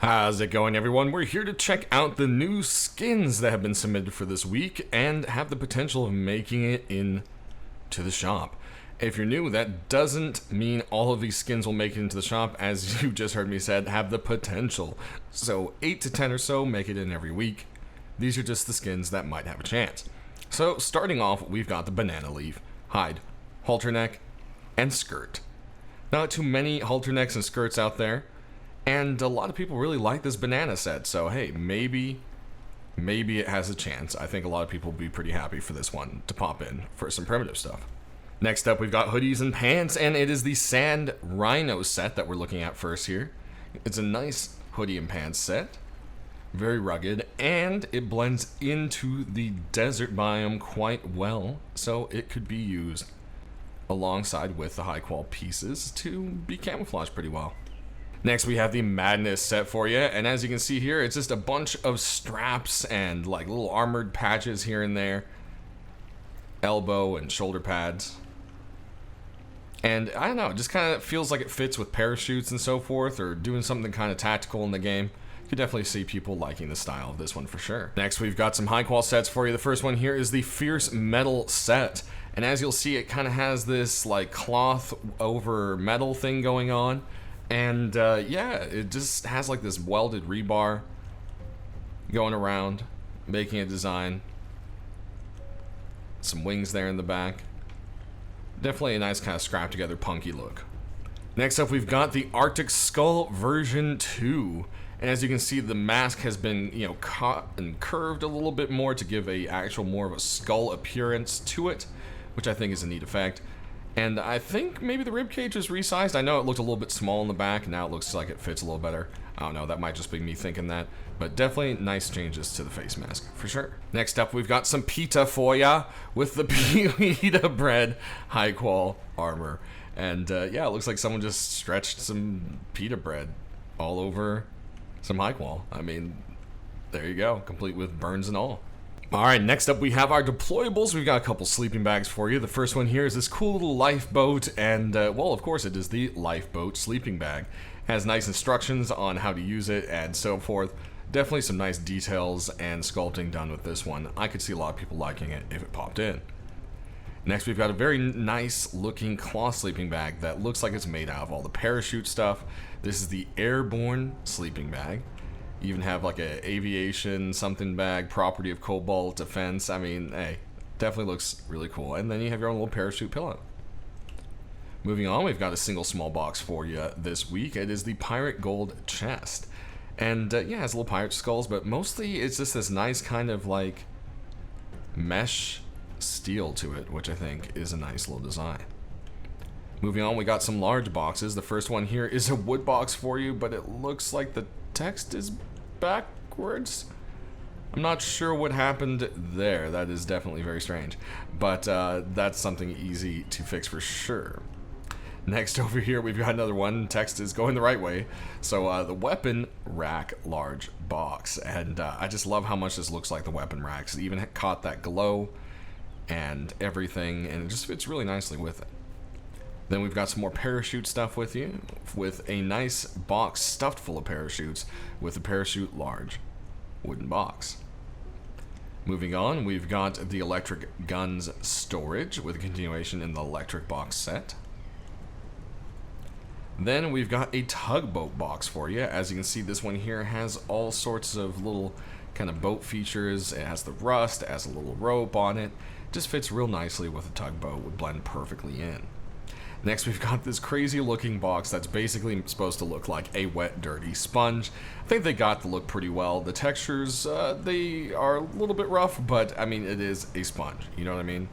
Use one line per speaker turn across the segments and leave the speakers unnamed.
How's it going, everyone? We're here to check out the new skins that have been submitted for this week and have the potential of making it into the shop. If you're new, that doesn't mean all of these skins will make it into the shop, as you just heard me said, have the potential. So 8 to 10 or so make it in every week. These are just the skins that might have a chance. So starting off, we've got the banana leaf, hide, halter neck, and skirt. Not too many halter necks and skirts out there. And a lot of people really like this banana set, so hey, maybe it has a chance. I think a lot of people will be pretty happy for this one to pop in for some primitive stuff. Next up, we've got hoodies and pants, and it is the Sand Rhino set that we're looking at first here. It's a nice hoodie and pants set, very rugged, and it blends into the desert biome quite well, so it could be used alongside with the high quality pieces to be camouflaged pretty well. Next, we have the Madness set for you, and as you can see here, it's just a bunch of straps and like little armored patches here and there, elbow and shoulder pads, and I don't know, it just kind of feels like it fits with parachutes and so forth, or doing something kind of tactical in the game. You could definitely see people liking the style of this one for sure. Next, we've got some high qual sets for you. The first one here is the Fierce Metal set, and as you'll see, it kind of has this like cloth over metal thing going on. And yeah, it just has like this welded rebar going around, making a design. Some wings there in the back. Definitely a nice kind of scrapped together punky look. Next up, we've got the Arctic Skull version 2. And as you can see, the mask has been, cut and curved a little bit more to give a actual more of a skull appearance to it, which I think is a neat effect. And I think maybe the ribcage was resized. I know it looked a little bit small in the back. Now it looks like it fits a little better. I don't know, that might just be me thinking that. But definitely nice changes to the face mask, for sure. Next up, we've got some pita for ya with the pita bread high qual armor. And yeah, it looks like someone just stretched some pita bread all over some high qual. I mean, there you go, complete with burns and all. Alright, next up we have our deployables. We've got a couple sleeping bags for you. The first one here is this cool little lifeboat, and well, of course it is the lifeboat sleeping bag. It has nice instructions on how to use it and so forth. Definitely some nice details and sculpting done with this one. I could see a lot of people liking it if it popped in. Next, we've got a very nice looking cloth sleeping bag that looks like it's made out of all the parachute stuff. This is the airborne sleeping bag. You even have like a aviation something bag, property of Cobalt Defense. I mean, hey, definitely looks really cool. And then you have your own little parachute pillow. Moving on, we've got a single small box for you this week. It is the Pirate Gold chest. And yeah, it has little pirate skulls, but mostly it's just this nice kind of like mesh steel to it, which I think is a nice little design. Moving on, we got some large boxes. The first one here is a wood box for you, but it looks like the text is backwards. I'm not sure what happened there. That is definitely very strange, but that's something easy to fix for sure. Next over here, we've got another one. Text is going the right way. So the weapon rack large box, and I just love how much this looks like the weapon racks. It even caught that glow and everything, and it just fits really nicely with it. Then we've got some more parachute stuff with you, with a nice box stuffed full of parachutes with a parachute large wooden box. Moving on, we've got the electric guns storage with a continuation in the electric box set. Then we've got a tugboat box for you. As you can see, this one here has all sorts of little kind of boat features. It has the rust, it has a little rope on it. Just fits real nicely with a tugboat, would blend perfectly in. Next, we've got this crazy looking box that's basically supposed to look like a wet, dirty sponge. I think they got the look pretty well. The textures, they are a little bit rough, but I mean, it is a sponge, you know what I mean?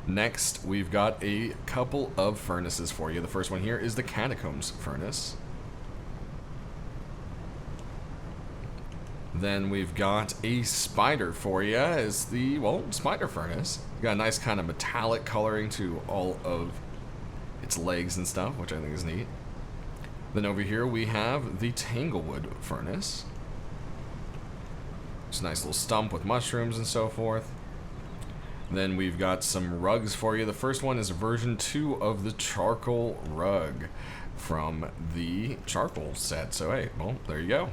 Next, we've got a couple of furnaces for you. The first one here is the Catacombs furnace. Then we've got a spider for you. Is the, well, spider furnace. Got a nice kind of metallic coloring to all of its legs and stuff, which I think is neat. Then over here we have the Tanglewood furnace. It's a nice little stump with mushrooms and so forth. Then we've got some rugs for you. The first one is version 2 of the charcoal rug from the charcoal set. So hey, well, there you go.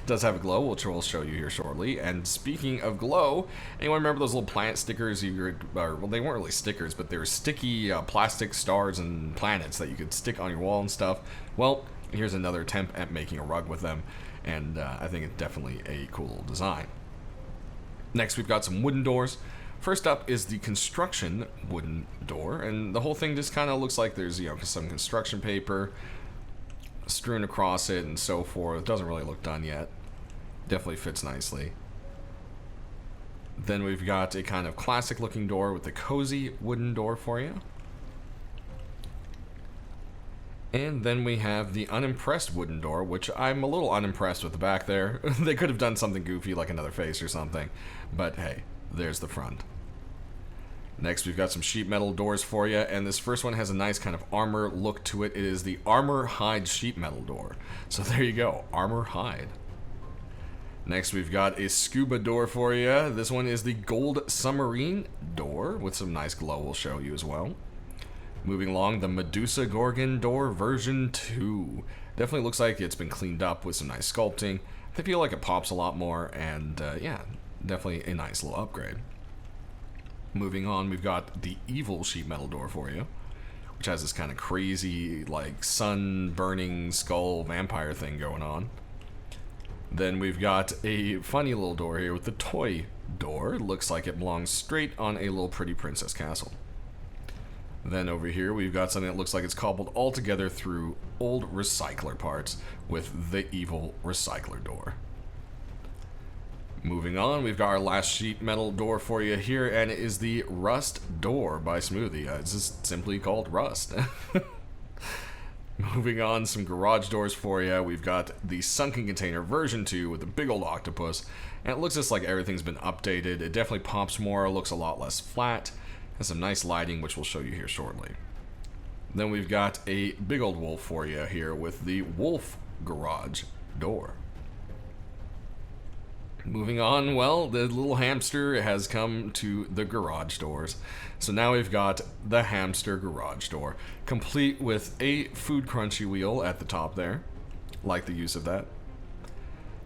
Does have a glow, which we'll show you here shortly. And speaking of glow, anyone remember those little planet stickers well, they weren't really stickers, but they were sticky plastic stars and planets that you could stick on your wall and stuff? Well, here's another attempt at making a rug with them, and I think it's definitely a cool design. Next, we've got some wooden doors. First up is the construction wooden door, and the whole thing just kind of looks like there's, you know, some construction paper strewn across it and so forth. Doesn't really look done yet. Definitely fits nicely. Then we've got a kind of classic looking door with a cozy wooden door for you. And then we have the unimpressed wooden door, which I'm a little unimpressed with the back there. They could have done something goofy like another face or something, but hey, there's the front. Next, we've got some sheet metal doors for you, and this first one has a nice kind of armor look to it. It is the armor hide sheet metal door. So there you go, armor hide. Next, we've got a scuba door for you. This one is the gold submarine door with some nice glow we'll show you as well. Moving along, the Medusa Gorgon door version 2. Definitely looks like it's been cleaned up with some nice sculpting. I feel like it pops a lot more, and yeah, definitely a nice little upgrade. Moving on, we've got the evil sheet metal door for you, which has this kind of crazy, like, sun-burning skull vampire thing going on. Then we've got a funny little door here with the toy door. It looks like it belongs straight on a little pretty princess castle. Then over here, we've got something that looks like it's cobbled all together through old recycler parts with the evil recycler door. Moving on, we've got our last sheet metal door for you here, and it is the Rust door by Smoothie. It's just simply called Rust. Moving on, some garage doors for you. We've got the Sunken Container version 2 with a big old octopus, and it looks just like everything's been updated. It definitely pops more, looks a lot less flat, has some nice lighting, which we'll show you here shortly. Then we've got a big old wolf for you here with the Wolf garage door. Moving on, well, the little hamster has come to the garage doors. So now we've got the hamster garage door, complete with a food crunchy wheel at the top there. Like the use of that.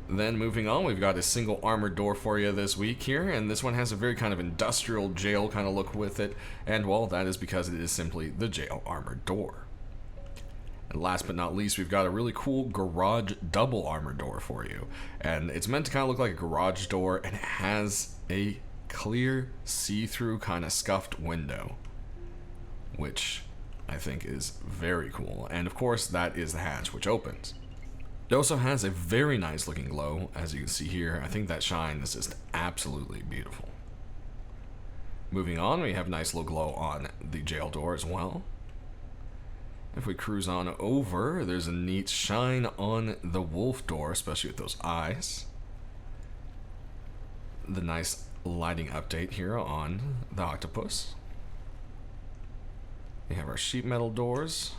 Then moving on, we've got a single armored door for you this week here, and this one has a very kind of industrial jail kind of look with it, and well, that is because it is simply the jail armored door. And last but not least, we've got a really cool garage double armor door for you. And it's meant to kind of look like a garage door, and it has a clear, see-through kind of scuffed window, which I think is very cool. And of course, that is the hatch, which opens. It also has a very nice looking glow, as you can see here. I think that shine is just absolutely beautiful. Moving on, we have a nice little glow on the jail door as well. If we cruise on over, there's a neat shine on the wolf door, especially with those eyes. The nice lighting update here on the octopus. We have our sheet metal doors.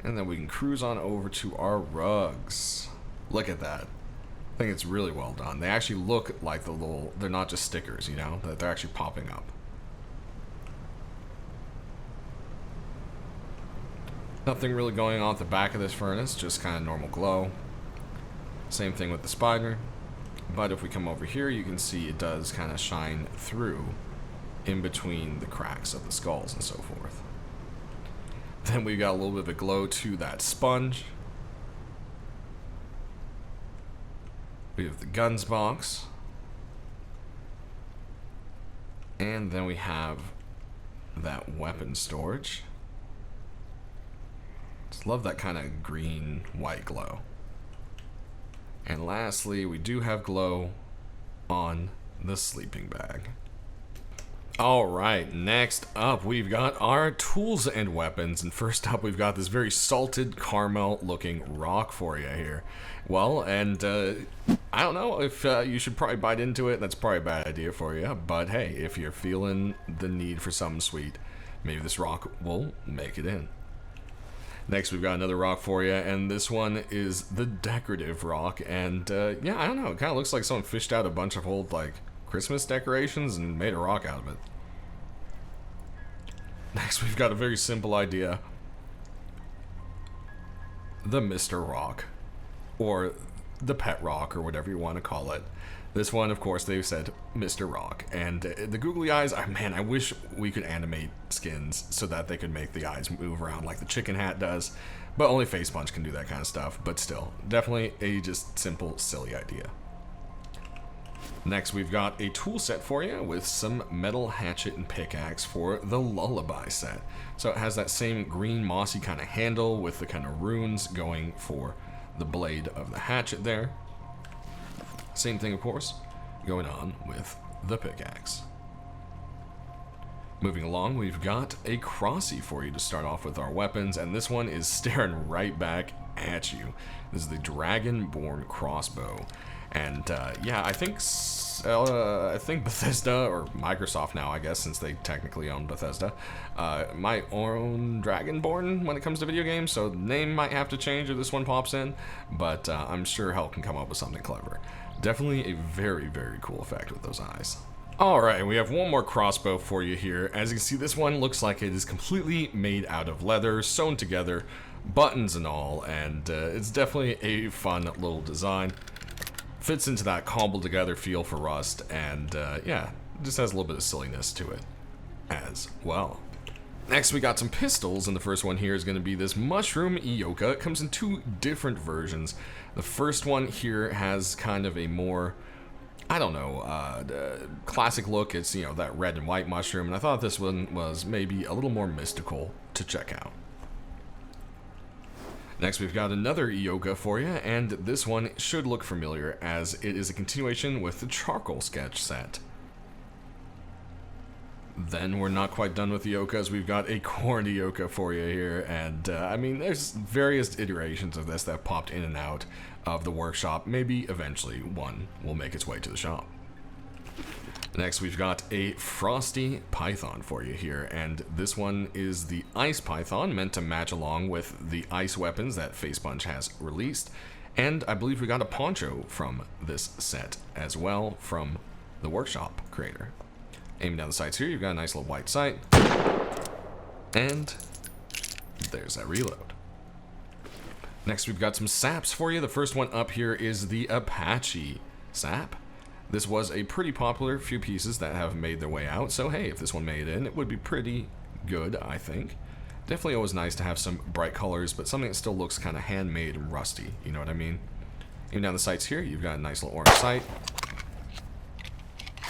And then we can cruise on over to our rugs. Look at that. I think it's really well done. They actually look like the little, they're not just stickers, you know, that they're actually popping up. Nothing really going on at the back of this furnace, just kind of normal glow. Same thing with the spider. But if we come over here, you can see it does kind of shine through in between the cracks of the skulls and so forth. Then we've got a little bit of a glow to that sponge. We have the guns box. And then we have that weapon storage. Just love that kind of green white glow. And lastly, we do have glow on the sleeping bag. Alright, next up we've got our tools and weapons, and first up we've got this very salted caramel looking rock for you here. Well, and I don't know if you should probably bite into it. That's probably a bad idea for you, but hey, if you're feeling the need for something sweet, maybe this rock will make it in. Next, we've got another rock for you, and this one is the decorative rock. And yeah, I don't know, it kind of looks like someone fished out a bunch of old like Christmas decorations and made a rock out of it. Next, we've got a very simple idea. The Mr. Rock, or the Pet Rock, or whatever you want to call it. This one, of course, they've said Mr. Rock. And the googly eyes, man, I wish we could animate skins so that they could make the eyes move around like the chicken hat does. But only Face Punch can do that kind of stuff. But still, definitely a just simple, silly idea. Next, we've got a tool set for you with some metal hatchet and pickaxe for the Lullaby set. So it has that same green mossy kind of handle with the kind of runes going for the blade of the hatchet there. Same thing, of course, going on with the pickaxe. Moving along, we've got a Crossy for you to start off with our weapons, and this one is staring right back at you. This is the Dragonborn crossbow. And yeah, I think Bethesda, or Microsoft now, I guess, since they technically own Bethesda, might own Dragonborn when it comes to video games, so the name might have to change if this one pops in, but I'm sure Hell can come up with something clever. Definitely a very, very cool effect with those eyes. Alright, we have one more crossbow for you here. As you can see, this one looks like it is completely made out of leather, sewn together, buttons and all, and it's definitely a fun little design. Fits into that cobbled together feel for Rust, and yeah, just has a little bit of silliness to it as well. Next, we got some pistols, and the first one here is going to be this Mushroom Ioka. It comes in two different versions. The first one here has kind of a more, I don't know, classic look. It's, you know, that red and white mushroom, and I thought this one was maybe a little more mystical to check out. Next, we've got another Ioka for you, and this one should look familiar as it is a continuation with the Charcoal Sketch set. Then we're not quite done with Iokas. We've got a Corn Ioka for you here, and I mean, there's various iterations of this that have popped in and out of the workshop. Maybe eventually one will make its way to the shop. Next, we've got a Frosty Python for you here, and this one is the Ice Python, meant to match along with the ice weapons that Face Punch has released. And I believe we got a poncho from this set as well from the workshop creator. Aiming down the sights here, you've got a nice little white sight. And there's that reload. Next, we've got some saps for you. The first one up here is the Apache sap. This was a pretty popular few pieces that have made their way out, so hey, if this one made it in, it would be pretty good, I think. Definitely always nice to have some bright colors, but something that still looks kind of handmade and rusty, you know what I mean? Even down the sights here, you've got a nice little orange sight.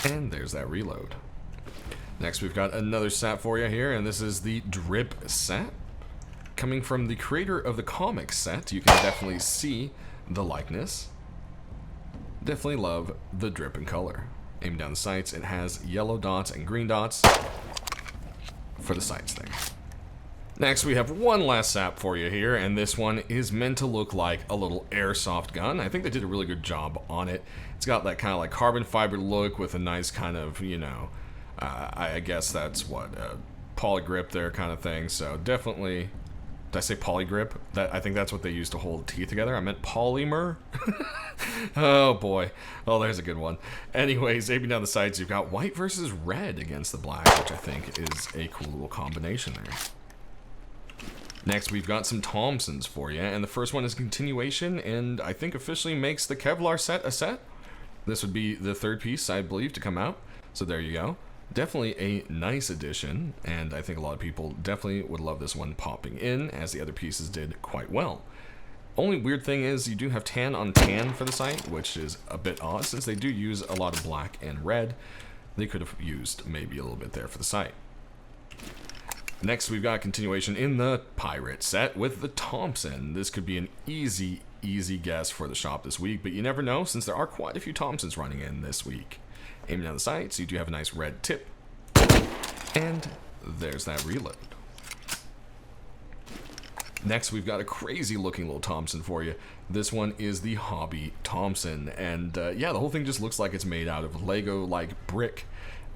And there's that reload. Next, we've got another sap for you here, and this is the Drip sap. Coming from the creator of the comic set, you can definitely see the likeness. Definitely love the drip in color. Aim down the sights, it has yellow dots and green dots for the sights there. Next, we have one last sap for you here, and this one is meant to look like a little airsoft gun. I think they did a really good job on it. It's got that kind of like carbon fiber look with a nice kind of, you know, I guess that's what, polygrip there kind of thing. So definitely, did I say polygrip? I think that's what they use to hold teeth together. I meant polymer. Oh boy. Oh, there's a good one. Anyways, aiming down the sides, you've got white versus red against the black, which I think is a cool little combination there. Next, we've got some Thompsons for you, and the first one is continuation, and I think officially makes the Kevlar set a set. This would be the third piece, I believe, to come out. So there you go. Definitely a nice addition, and I think a lot of people definitely would love this one popping in, as the other pieces did quite well. Only weird thing is you do have tan on tan for the sight, which is a bit odd, since they do use a lot of black and red. They could have used maybe a little bit there for the sight. Next, we've got a continuation in the Pirate set with the Thompson. This could be an easy guess for the shop this week, but you never know, since there are quite a few Thompsons running in this week. Aiming down the sights, you do have a nice red tip. And there's that reload. Next, we've got a crazy looking little Thompson for you. This one is the Hobby Thompson. And yeah, the whole thing just looks like it's made out of Lego-like brick.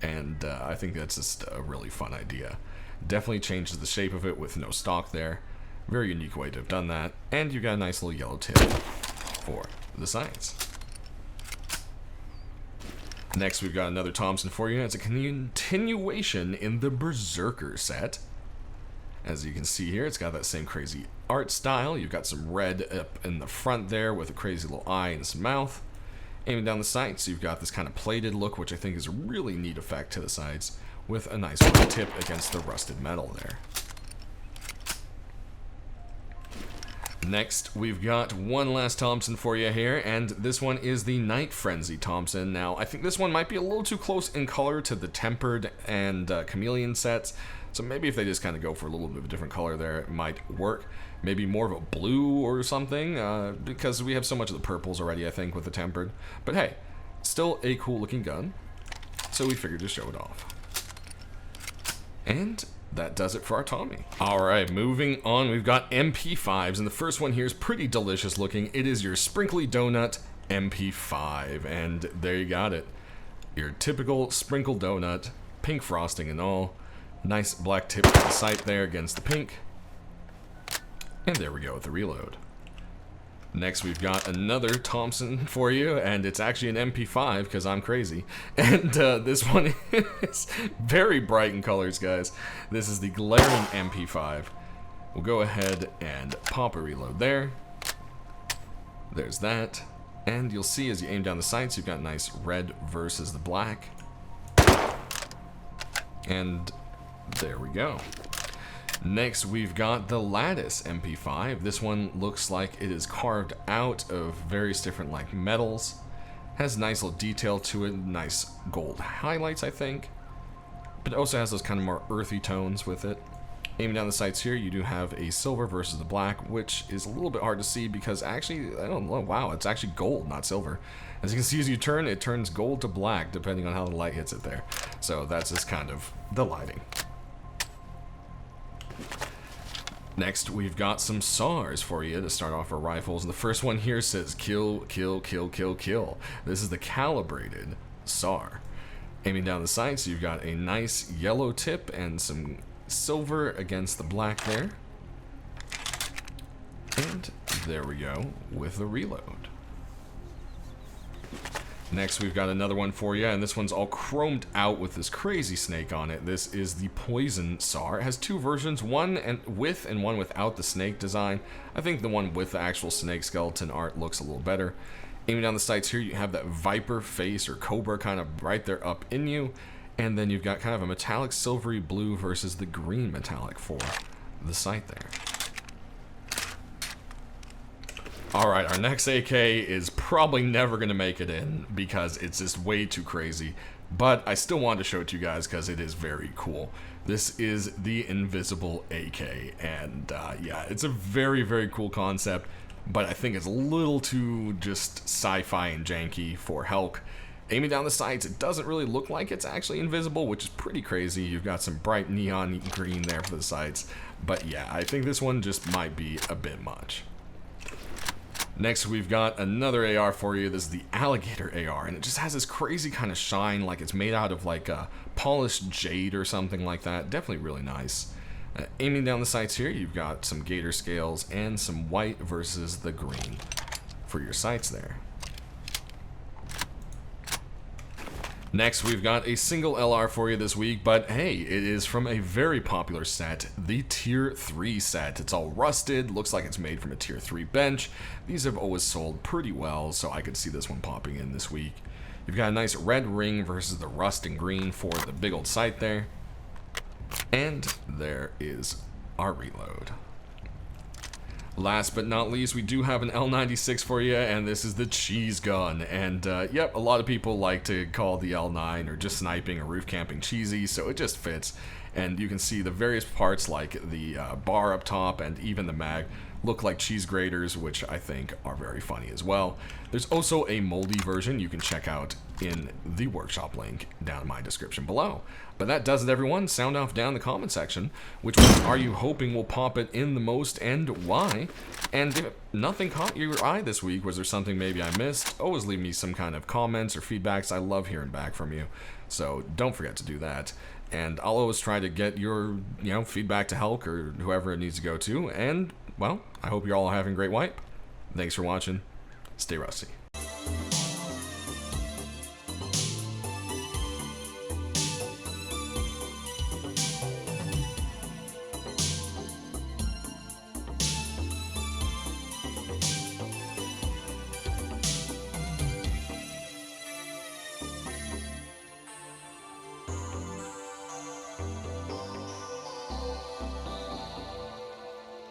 And I think that's just a really fun idea. Definitely changes the shape of it with no stock there. Very unique way to have done that. And you got a nice little yellow tip for the sights. Next, we've got another Thompson for you. It's a continuation in the Berserker set. As you can see here, it's got that same crazy art style. You've got some red up in the front there with a crazy little eye and some mouth. Aiming down the sights, you've got this kind of plated look, which I think is a really neat effect to the sights, with a nice white tip against the rusted metal there. Next, we've got one last Thompson for you here, and this one is the Night Frenzy Thompson. Now, I think this one might be a little too close in color to the Tempered and Chameleon sets, so maybe if they just kind of go for a little bit of a different color there, it might work. Maybe more of a blue or something, because we have so much of the purples already, I think, with the Tempered. But hey, still a cool looking gun, so we figured to show it off. And that does it for our Tommy. Alright, moving on, we've got MP5s, and the first one here is pretty delicious looking. It is your Sprinkly Donut MP5, and there you got it. Your typical sprinkled donut, pink frosting and all. Nice black tip to the sight there against the pink. And there we go with the reload. Next, we've got another Thompson for you, and it's actually an MP5 because I'm crazy. And this one is very bright in colors, guys. This is the Glaring MP5. We'll go ahead and pop a reload there. There's that. And you'll see as you aim down the sights, you've got nice red versus the black. And there we go. Next, we've got the Lattice MP5. This one looks like it is carved out of various different like metals. Has nice little detail to it, nice gold highlights, I think. But it also has those kind of more earthy tones with it. Aiming down the sights here, you do have a silver versus the black, which is a little bit hard to see because actually, I don't know, wow, it's actually gold, not silver. As you can see, as you turn, it turns gold to black depending on how the light hits it there. So that's just kind of the lighting. Next, we've got some SARs for you to start off our rifles. And the first one here says kill, kill, kill, kill, kill. This is the calibrated SAR. Aiming down the sights, you've got a nice yellow tip and some silver against the black there. And there we go with the reload. Next, we've got another one for you, and this one's all chromed out with this crazy snake on it. This is the Poison SAR. It has two versions, one with and one without the snake design. I think the one with the actual snake skeleton art looks a little better. Aiming down the sights here, you have that viper face or cobra kind of right there up in you, and then you've got kind of a metallic silvery blue versus the green metallic for the sight there. Alright, our next AK is probably never going to make it in because it's just way too crazy, but I still wanted to show it to you guys because it is very cool. This is the Invisible AK, and yeah, it's a very, very cool concept, but I think it's a little too just sci-fi and janky for Hulk. Aiming down the sights, it doesn't really look like it's actually invisible, which is pretty crazy. You've got some bright neon green there for the sights, but yeah, I think this one just might be a bit much. Next, we've got another AR for you. This is the Alligator AR, and it just has this crazy kind of shine, like it's made out of like a polished jade or something like that. Definitely really nice. Aiming down the sights here, you've got some gator scales and some white versus the green for your sights there. Next, we've got a single LR for you this week, but hey, it is from a very popular set, the Tier 3 set. It's all rusted, looks like it's made from a Tier 3 bench. These have always sold pretty well, so I could see this one popping in this week. You've got a nice red ring versus the rust and green for the big old sight there. And there is our reload. Last but not least, we do have an L96 for you, and this is the cheese gun. And yep, a lot of people like to call the L9 or just sniping or roof camping cheesy, so it just fits. And you can see the various parts like the bar up top and even the mag look like cheese graters, which I think are very funny as well. There's also a moldy version you can check out in the workshop link down in my description below. But that does it, everyone. Sound off down in the comment section. Which one are you hoping will pop it in the most and why? And if nothing caught your eye this week, was there something maybe I missed? Always leave me some kind of comments or feedbacks. I love hearing back from you. So don't forget to do that. And I'll always try to get your, feedback to Hulk or whoever it needs to go to. And, well, I hope you're all having a great wipe. Thanks for watching. Stay rusty.